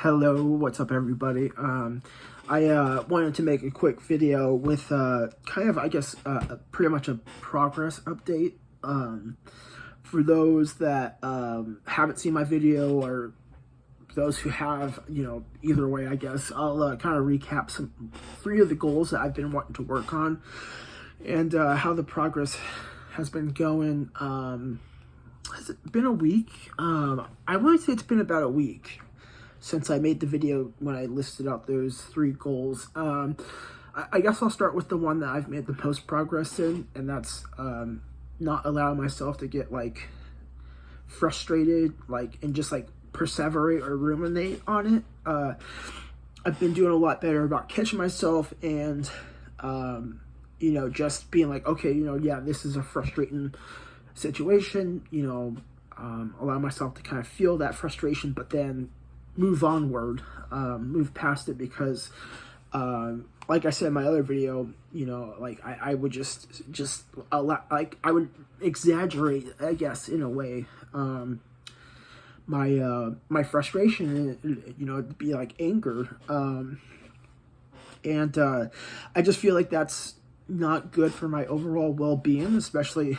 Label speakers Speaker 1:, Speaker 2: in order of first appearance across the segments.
Speaker 1: Hello, what's up everybody? I wanted to make a quick video with kind of, I guess, pretty much a progress update. For those that haven't seen my video, or those who have, either way, I guess, I'll kind of recap three of the goals that I've been wanting to work on, and how the progress has been going. Has it been a week? I would say it's been about a week since I made the video when I listed out those three goals. I guess I'll start with the one that I've made the most progress in, and that's not allowing myself to get frustrated, and just perseverate or ruminate on it. I've been doing a lot better about catching myself and just being okay, yeah, this is a frustrating situation, allow myself to kind of feel that frustration, but then move onward, move past it, because like I said in my other video, I would just allow, I would exaggerate, I guess, in a way, my frustration, it'd be anger, and I just feel like that's not good for my overall well-being, especially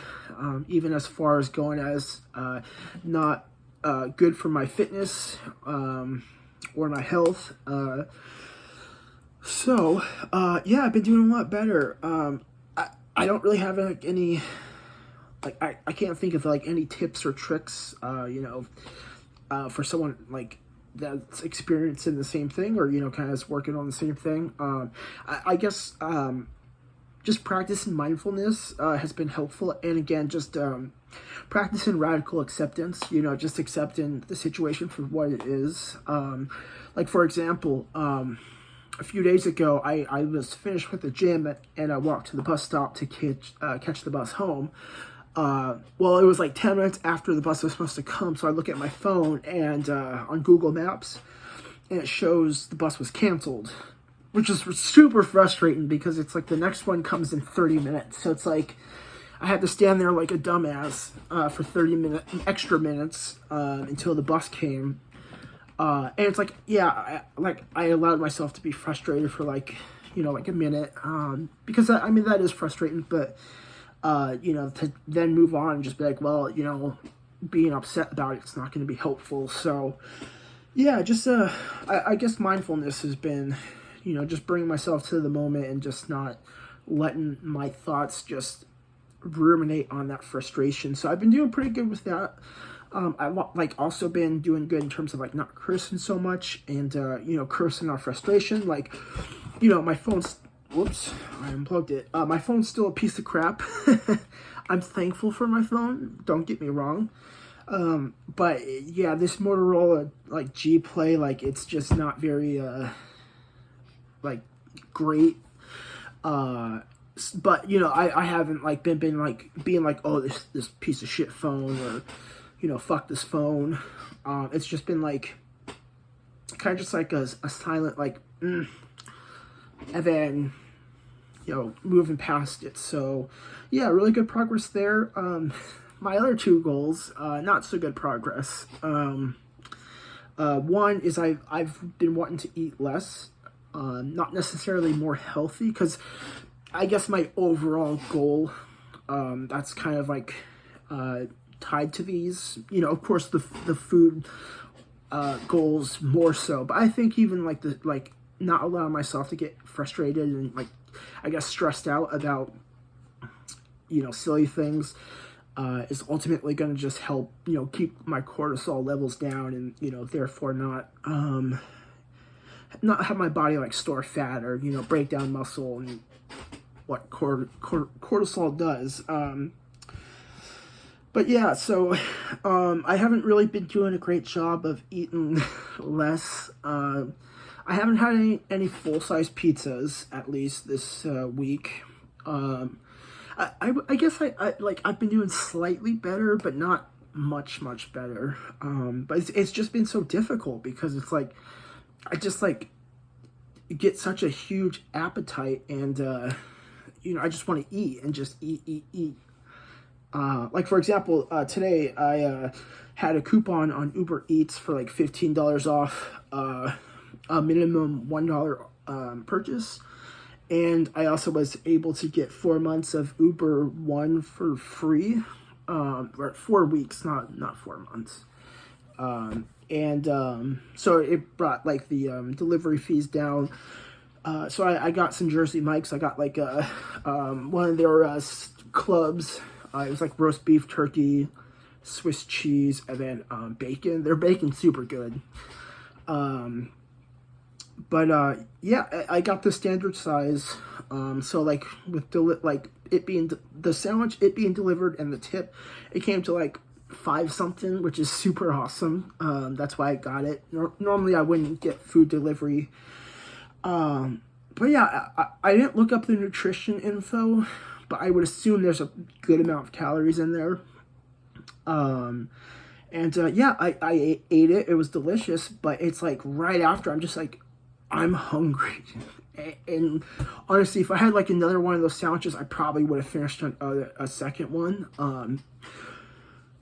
Speaker 1: even as far as going as not good for my fitness or my health. Yeah, I've been doing a lot better. I don't really have any I can't think of any tips or tricks for someone that's experiencing the same thing, or kind of is working on the same thing. I guess just practicing mindfulness has been helpful, and again, just practicing radical acceptance, just accepting the situation for what it is. For example, a few days ago, I was finished with the gym, and I walked to the bus stop to catch the bus home. Well, it was 10 minutes after the bus was supposed to come, so I look at my phone and on Google Maps, and it shows the bus was canceled, which is super frustrating because it's the next one comes in 30 minutes. So it's I had to stand there like a dumbass for 30 extra minutes until the bus came. And it's yeah, I allowed myself to be frustrated for a minute, because that is frustrating, but to then move on and just be well, being upset about it's not going to be helpful. So yeah, just I guess mindfulness has been, just bringing myself to the moment and just not letting my thoughts just ruminate on that frustration. So I've been doing pretty good with that. I've also been doing good in terms of not cursing so much, and cursing our frustration. My phone's, whoops, I unplugged it. My phone's still a piece of crap. I'm thankful for my phone, don't get me wrong. But yeah, this Motorola G Play, it's just not very great. But I haven't been being oh, this piece of shit phone, or fuck this phone. It's just been kind of just a silent and then moving past it. So yeah, really good progress there. My other two goals, not so good progress. One is I've been wanting to eat less, not necessarily more healthy, because I guess my overall goal, that's kind of tied to these, of course the food goals more so, but I think even not allowing myself to get frustrated and I guess stressed out about silly things is ultimately going to just help keep my cortisol levels down, and therefore not have my body store fat, or break down muscle, and what cortisol does. But yeah, so I haven't really been doing a great job of eating less. I haven't had any full-size pizzas, at least this week. I guess I've been doing slightly better, but not much better. But it's just been so difficult, because it's I just get such a huge appetite, and I just want to eat and just eat. For example, today I had a coupon on Uber Eats for like $15 off a minimum $1 purchase. And I also was able to get 4 months of Uber One for free, or 4 weeks, not 4 months. So it brought like the delivery fees down. So I got some Jersey Mike's. I got like one of their clubs. It was like roast beef, turkey, Swiss cheese, and then bacon. Their bacon's super good. Yeah, I got the standard size. So like with it being the sandwich, it being delivered, and the tip, it came to like 5 something, which is super awesome. That's why I got it. Normally I wouldn't get food delivery. But yeah, I didn't look up the nutrition info, but I would assume there's a good amount of calories in there. Yeah, I ate it. It was delicious, but it's like right after I'm just like, I'm hungry. And honestly, if I had like another one of those sandwiches, I probably would have finished a second one.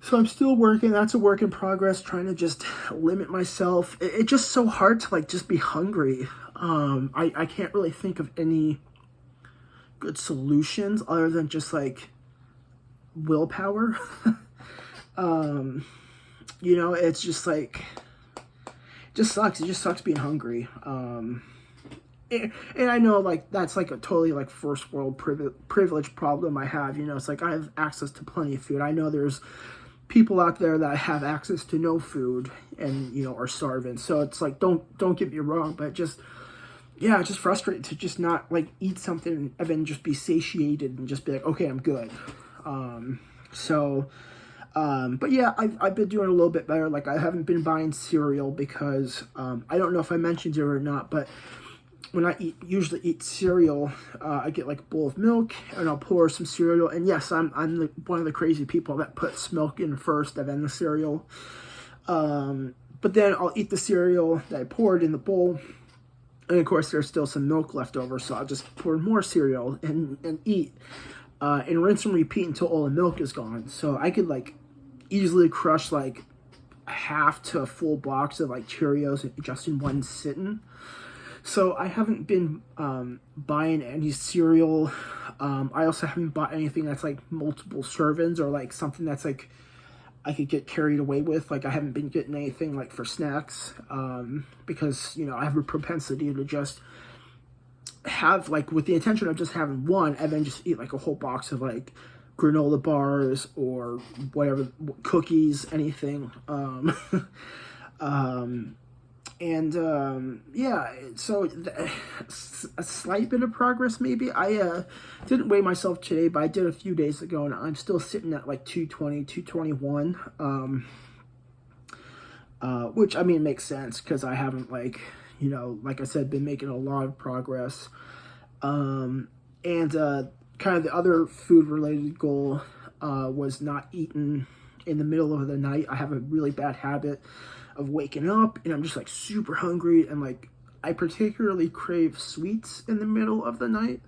Speaker 1: So I'm still working. That's a work in progress, trying to just limit myself. It's just so hard to like just be hungry. I can't really think of any good solutions other than just like willpower. It's just like, it just sucks. It just sucks being hungry. And I know like that's like a totally like first world privilege problem I have. It's like I have access to plenty of food. I know there's people out there that have access to no food and are starving. So it's like don't get me wrong, but just frustrated to just not like eat something and then just be satiated and just be like, okay, I'm good. But yeah, I've been doing a little bit better. Like I haven't been buying cereal because I don't know if I mentioned it or not, but when I usually eat cereal, I get like a bowl of milk and I'll pour some cereal. And yes, I'm one of the crazy people that puts milk in first and then the cereal. But then I'll eat the cereal that I poured in the bowl. And of course, there's still some milk left over, so I'll just pour more cereal and eat. And rinse and repeat until all the milk is gone. So I could like easily crush like half to a full box of like Cheerios just in one sitting. So I haven't been buying any cereal. I also haven't bought anything that's like multiple servings or like something that's like I could get carried away with. Like I haven't been getting anything like for snacks because I have a propensity to just have like with the intention of just having one and then just eat like a whole box of like granola bars or whatever, cookies, anything. Yeah, so a slight bit of progress maybe. I didn't weigh myself today, but I did a few days ago, and I'm still sitting at like 220, 221, which I mean makes sense because I haven't like I said, been making a lot of progress. Kind of the other food related goal was not eating in the middle of the night. I have a really bad habit of waking up and I'm just like super hungry, and like I particularly crave sweets in the middle of the night.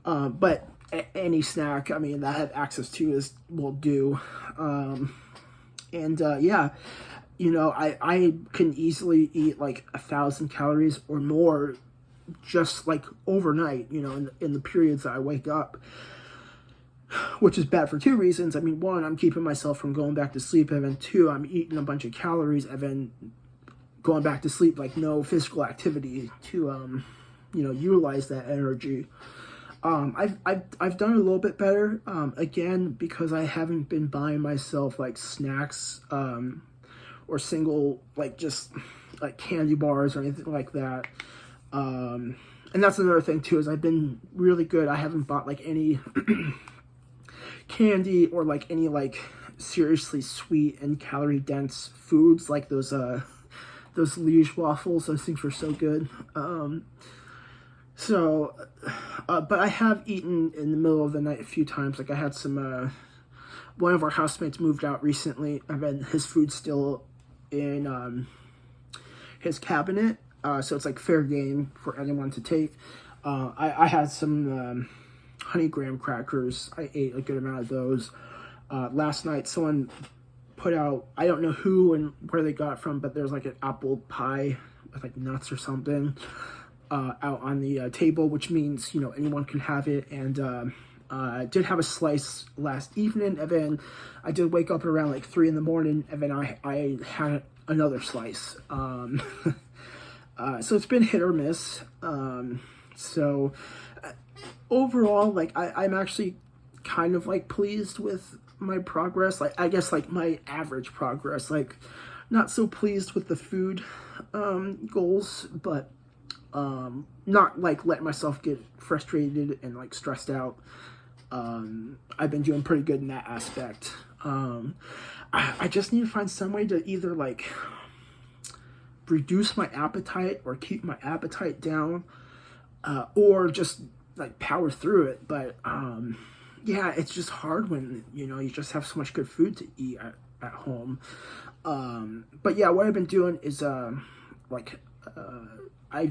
Speaker 1: But any snack, I mean, that I have access to will do. Yeah, I can easily eat like 1,000 calories or more just like overnight, in the periods that I wake up, which is bad for 2 reasons. I mean, 1, I'm keeping myself from going back to sleep, and then 2, I'm eating a bunch of calories and then going back to sleep, like no physical activity to, utilize that energy. I've done a little bit better, again, because I haven't been buying myself like snacks, or single, like just like candy bars or anything like that. And that's another thing too, is I've been really good. I haven't bought like any candy or like any like seriously sweet and calorie dense foods like those Liege waffles. Those things were so good. But I have eaten in the middle of the night a few times. Like I had some, one of our housemates moved out recently, and then his food's still in his cabinet. So it's like fair game for anyone to take. I had some honey graham crackers. I ate a good amount of those. Last night someone put out, I don't know who and where they got it from, but there's like an apple pie with like nuts or something out on the table, which means, you know, anyone can have it. And I did have a slice last evening, and then I did wake up around like 3 in the morning, and then I had another slice. So it's been hit or miss. So overall, like I'm actually kind of like pleased with my progress. Like I guess like my average progress. Like not so pleased with the food goals, but not like letting myself get frustrated and like stressed out. I've been doing pretty good in that aspect. I just need to find some way to either like reduce my appetite or keep my appetite down, or just like power through it. But yeah, it's just hard when, you know, you just have so much good food to eat at home. But yeah, what I've been doing is I've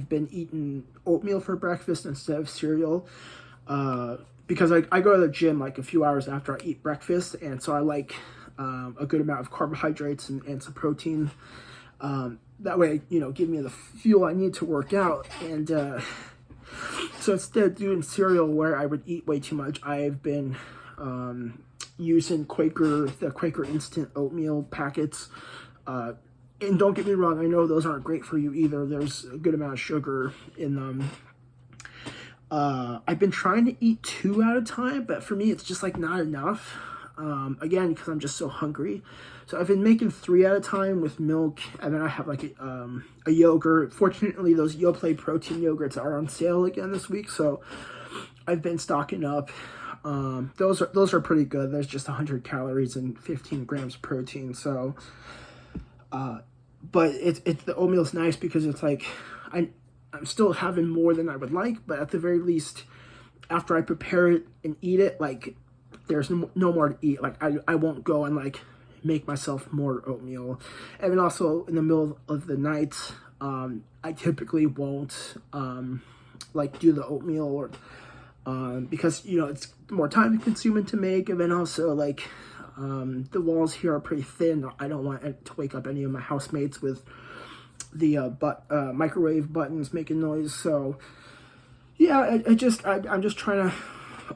Speaker 1: been eating oatmeal for breakfast instead of cereal, because I go to the gym like a few hours after I eat breakfast, and so I like a good amount of carbohydrates and some protein. That way, you know, give me the fuel I need to work out. And so instead of doing cereal where I would eat way too much, I've been using the Quaker Instant oatmeal packets. And don't get me wrong, I know those aren't great for you either. There's a good amount of sugar in them. I've been trying to eat 2 at a time, but for me, it's just like not enough. Again, because I'm just so hungry. So I've been making 3 at a time with milk, and then I have like a yogurt. Fortunately, those Yoplait protein yogurts are on sale again this week, so I've been stocking up. Those are pretty good. There's just 100 calories and 15 grams of protein. So, but the oatmeal's nice because it's like I'm still having more than I would like, but at the very least, after I prepare it and eat it, like there's no more to eat. Like I won't go and like make myself more oatmeal. And then also in the middle of the night, I typically won't like do the oatmeal, or because, you know, it's more time consuming to make. And then also like the walls here are pretty thin. I don't want to wake up any of my housemates with the microwave buttons making noise. So yeah, I'm just trying to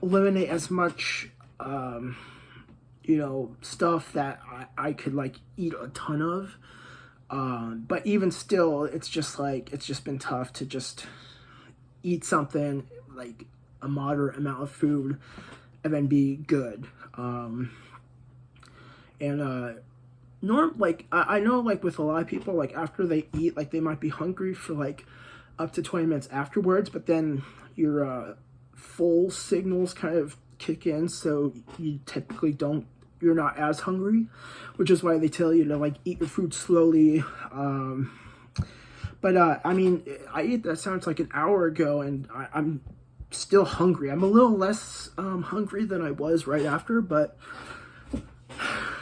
Speaker 1: eliminate as much you know, stuff that I could like eat a ton of. But even still, it's just been tough to just eat something like a moderate amount of food and then be good. Like I know like with a lot of people, like after they eat, like they might be hungry for like up to 20 minutes afterwards, but then your full signals kind of kick in, so you're not as hungry, which is why they tell you to like eat your food slowly. But I mean, I ate that sounds like an hour ago, and I'm still hungry. I'm a little less hungry than I was right after, but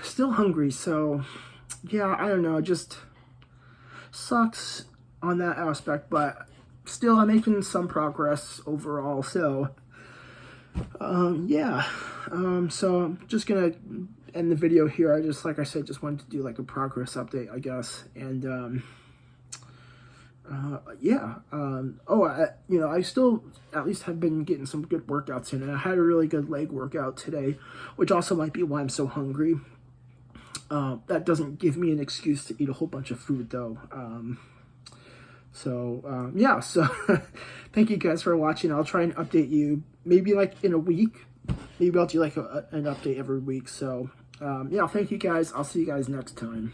Speaker 1: still hungry. So yeah, I don't know, it just sucks on that aspect, but still I'm making some progress overall. So yeah, so I'm just gonna end the video here. I just, like I said, just wanted to do like a progress update, I guess. And yeah, you know, I still at least have been getting some good workouts in, and I had a really good leg workout today, which also might be why I'm so hungry. That doesn't give me an excuse to eat a whole bunch of food though. Yeah, so thank you guys for watching. I'll try and update you maybe like in a week. Maybe I'll do like an update every week. So yeah, thank you guys. I'll see you guys next time.